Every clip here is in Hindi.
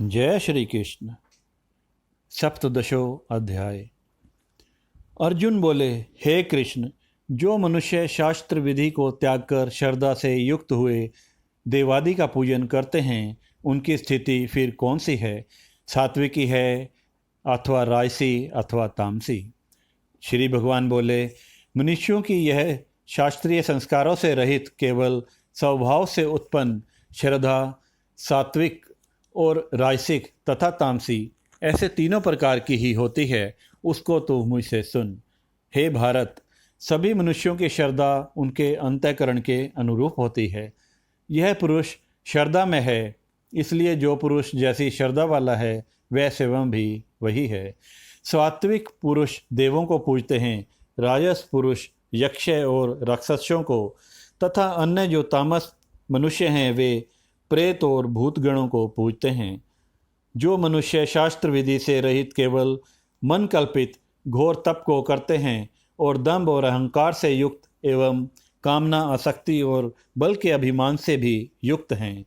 जय श्री कृष्ण। सप्तदशो अध्याय। अर्जुन बोले, हे कृष्ण, जो मनुष्य शास्त्र विधि को त्याग कर श्रद्धा से युक्त हुए देवादि का पूजन करते हैं, उनकी स्थिति फिर कौन सी है? सात्विकी है अथवा राजसी अथवा तामसी? श्री भगवान बोले, मनुष्यों की यह शास्त्रीय संस्कारों से रहित केवल स्वभाव से उत्पन्न श्रद्धा सात्विक और राजसिक तथा तामसी ऐसे तीनों प्रकार की ही होती है। उसको तो मुझसे सुन। हे भारत, सभी मनुष्यों की श्रद्धा उनके अंतःकरण के अनुरूप होती है। यह पुरुष श्रद्धा में है, इसलिए जो पुरुष जैसी श्रद्धा वाला है वह स्वयं भी वही है। सात्विक पुरुष देवों को पूजते हैं, राजस पुरुष यक्ष और राक्षसों को, तथा अन्य जो तामस मनुष्य हैं वे प्रेत और भूतगणों को पूजते हैं। जो मनुष्य शास्त्र विधि से रहित केवल मन कल्पित घोर तप को करते हैं और दंभ और अहंकार से युक्त एवं कामना आसक्ति और बल के अभिमान से भी युक्त हैं,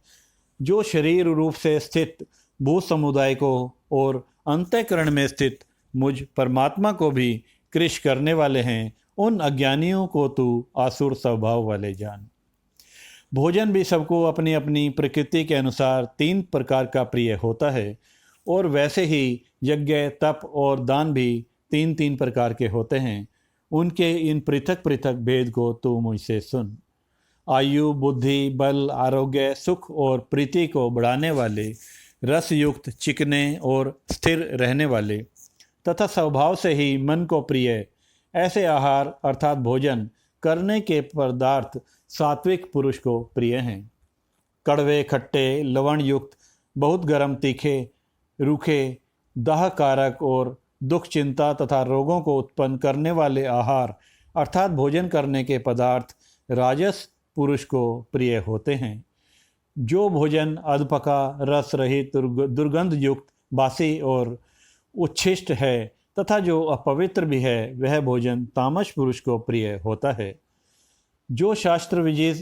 जो शरीर रूप से स्थित भूत समुदाय को और अंतःकरण में स्थित मुझ परमात्मा को भी कृश करने वाले हैं, उन अज्ञानियों को तू आसुर स्वभाव वाले जान। भोजन भी सबको अपनी अपनी प्रकृति के अनुसार तीन प्रकार का प्रिय होता है, और वैसे ही यज्ञ तप और दान भी तीन तीन प्रकार के होते हैं। उनके इन पृथक पृथक भेद को तू मुझसे सुन। आयु, बुद्धि, बल, आरोग्य, सुख और प्रीति को बढ़ाने वाले, रसयुक्त, चिकने और स्थिर रहने वाले तथा स्वभाव से ही मन को प्रिय ऐसे आहार अर्थात भोजन करने के पदार्थ सात्विक पुरुष को प्रिय हैं। कड़वे, खट्टे, लवण युक्त, बहुत गर्म, तीखे, रूखे, दाह कारक और दुख, चिंता तथा रोगों को उत्पन्न करने वाले आहार अर्थात भोजन करने के पदार्थ राजस पुरुष को प्रिय होते हैं। जो भोजन अधपका, रस रहित, दुर्गंध युक्त, बासी और उच्छिष्ट है तथा जो अपवित्र भी है, वह भोजन तामस पुरुष को प्रिय होता है। जो शास्त्र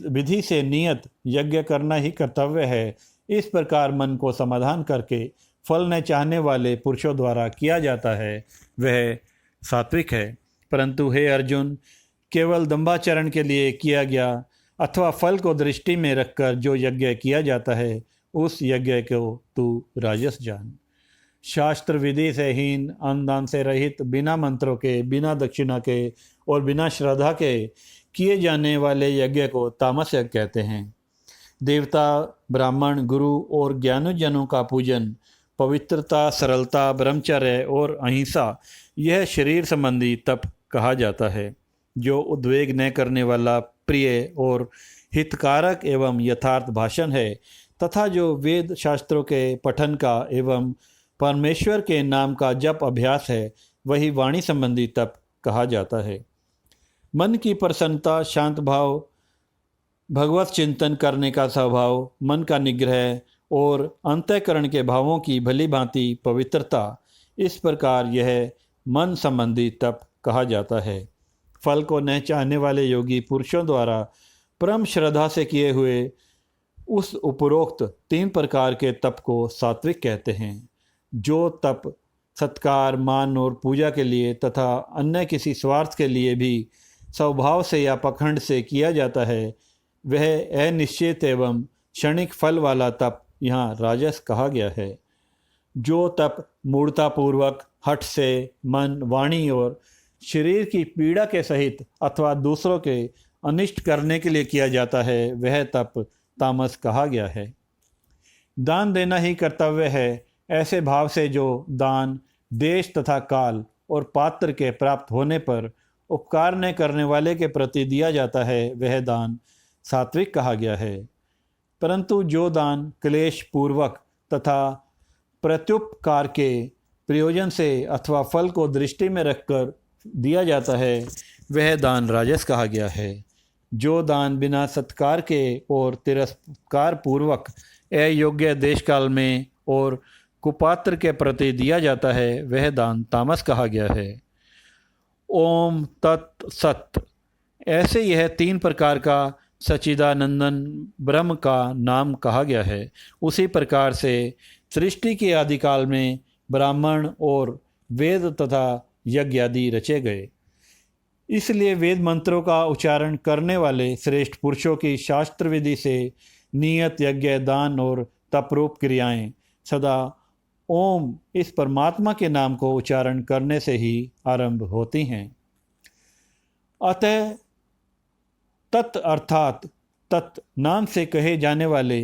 विधि से नियत यज्ञ करना ही कर्तव्य है, इस प्रकार मन को समाधान करके फल न चाहने वाले पुरुषों द्वारा किया जाता है, वह सात्विक है। परंतु हे अर्जुन, केवल दंभाचरण के लिए किया गया अथवा फल को दृष्टि में रखकर जो यज्ञ किया जाता है, उस यज्ञ को तू राजस जान। शास्त्र विधि से हीन, अन्नदान से रहित, बिना मंत्रों के, बिना दक्षिणा के और बिना श्रद्धा के किए जाने वाले यज्ञ को तामस यज्ञ कहते हैं। देवता, ब्राह्मण, गुरु और ज्ञानजनों का पूजन, पवित्रता, सरलता, ब्रह्मचर्य और अहिंसा, यह शरीर संबंधी तप कहा जाता है। जो उद्वेग न करने वाला, प्रिय और हितकारक एवं यथार्थ भाषण है तथा जो वेद शास्त्रों के पठन का एवं परमेश्वर के नाम का जप अभ्यास है, वही वाणी संबंधी तप कहा जाता है। मन की प्रसन्नता, शांत भाव, भगवत चिंतन करने का स्वभाव, मन का निग्रह और अंतःकरण के भावों की भली भांति पवित्रता, इस प्रकार यह मन संबंधी तप कहा जाता है। फल को न चाहने वाले योगी पुरुषों द्वारा परम श्रद्धा से किए हुए उस उपरोक्त तीन प्रकार के तप को सात्विक कहते हैं। जो तप सत्कार, मान और पूजा के लिए तथा अन्य किसी स्वार्थ के लिए भी स्वभाव से या पखंड से किया जाता है, वह अनिश्चित एवं क्षणिक फल वाला तप यहाँ राजस कहा गया है। जो तप मूढ़तापूर्वक, हठ से, मन, वाणी और शरीर की पीड़ा के सहित अथवा दूसरों के अनिष्ट करने के लिए किया जाता है, वह तप तामस कहा गया है। दान देना ही कर्तव्य है, ऐसे भाव से जो दान देश तथा काल और पात्र के प्राप्त होने पर उपकार न करने वाले के प्रति दिया जाता है, वह दान सात्विक कहा गया है। परंतु जो दान क्लेश पूर्वक तथा प्रत्युपकार के प्रयोजन से अथवा फल को दृष्टि में रखकर दिया जाता है, वह दान राजस कहा गया है। जो दान बिना सत्कार के और तिरस्कार पूर्वक अयोग्य देश काल में और कुपात्र के प्रति दिया जाता है, वह दान तामस कहा गया है। ओम तत् सत। ऐसे यह तीन प्रकार का सच्चिदानंदन ब्रह्म का नाम कहा गया है। उसी प्रकार से सृष्टि के आदिकाल में ब्राह्मण और वेद तथा यज्ञ आदि रचे गए। इसलिए वेद मंत्रों का उच्चारण करने वाले श्रेष्ठ पुरुषों की शास्त्र विधि से नियत यज्ञ, दान और तपरूप क्रियाएं सदा ओम इस परमात्मा के नाम को उच्चारण करने से ही आरंभ होती हैं। अतः तत् अर्थात तत् नाम से कहे जाने वाले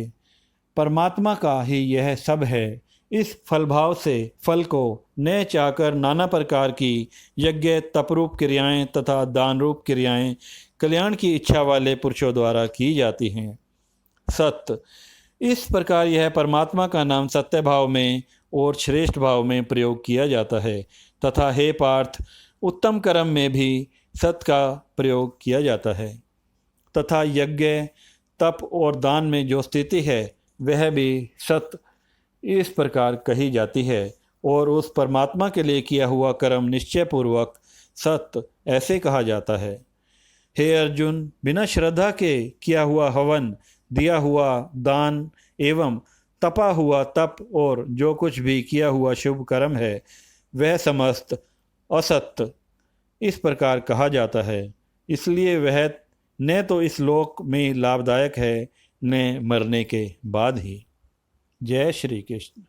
परमात्मा का ही यह सब है। इस फलभाव से फल को न चाहकर नाना प्रकार की यज्ञ, तपरूप क्रियाएं तथा दान रूप क्रियाएं कल्याण की इच्छा वाले पुरुषों द्वारा की जाती हैं। सत्य, इस प्रकार यह परमात्मा का नाम सत्य भाव में और श्रेष्ठ भाव में प्रयोग किया जाता है तथा हे पार्थ, उत्तम कर्म में भी सत्य का प्रयोग किया जाता है तथा यज्ञ, तप और दान में जो स्थिति है वह भी सत्य इस प्रकार कही जाती है और उस परमात्मा के लिए किया हुआ कर्म निश्चय पूर्वक सत्य ऐसे कहा जाता है। हे अर्जुन, बिना श्रद्धा के किया हुआ हवन, दिया हुआ दान एवं तपा हुआ तप और जो कुछ भी किया हुआ शुभ कर्म है वह समस्त असत्य इस प्रकार कहा जाता है। इसलिए वह न तो इस लोक में लाभदायक है न मरने के बाद ही। जय श्री कृष्ण।